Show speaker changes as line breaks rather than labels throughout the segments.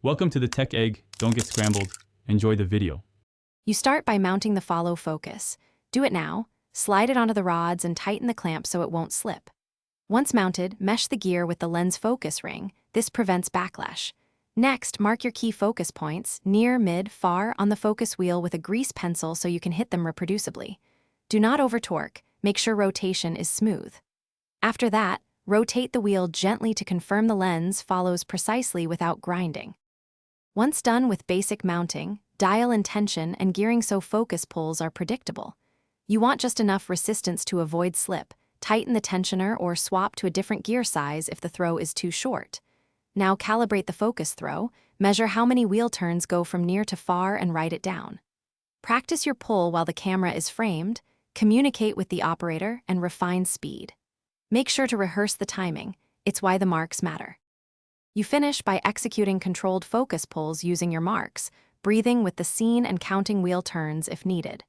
Welcome to the Tech Egg. Don't get scrambled. Enjoy the video.
You start by mounting the follow focus. Do it now. Slide it onto the rods and tighten the clamp so it won't slip. Once mounted, mesh the gear with the lens focus ring. This prevents backlash. Next, mark your key focus points, near, mid, far, on the focus wheel with a grease pencil so you can hit them reproducibly. Do not over-torque. Make sure rotation is smooth. After that, rotate the wheel gently to confirm the lens follows precisely without grinding. Once done with basic mounting, dial in tension and gearing so focus pulls are predictable. You want just enough resistance to avoid slip. Tighten the tensioner or swap to a different gear size if the throw is too short. Now calibrate the focus throw, measure how many wheel turns go from near to far and write it down. Practice your pull while the camera is framed, communicate with the operator, and refine speed. Make sure to rehearse the timing. It's why the marks matter. You finish by executing controlled focus pulls using your marks, breathing with the scene and counting wheel turns if needed.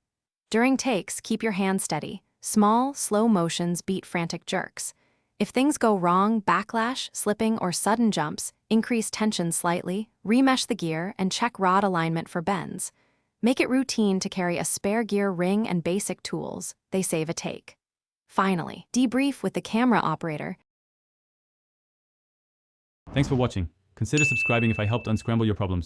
During takes, keep your hand steady. Small, slow motions beat frantic jerks. If things go wrong, backlash, slipping, or sudden jumps, increase tension slightly, remesh the gear, and check rod alignment for bends. Make it routine to carry a spare gear ring and basic tools. They save a take. Finally, debrief with the camera operator.
Thanks for watching. Consider subscribing if I helped unscramble your problems.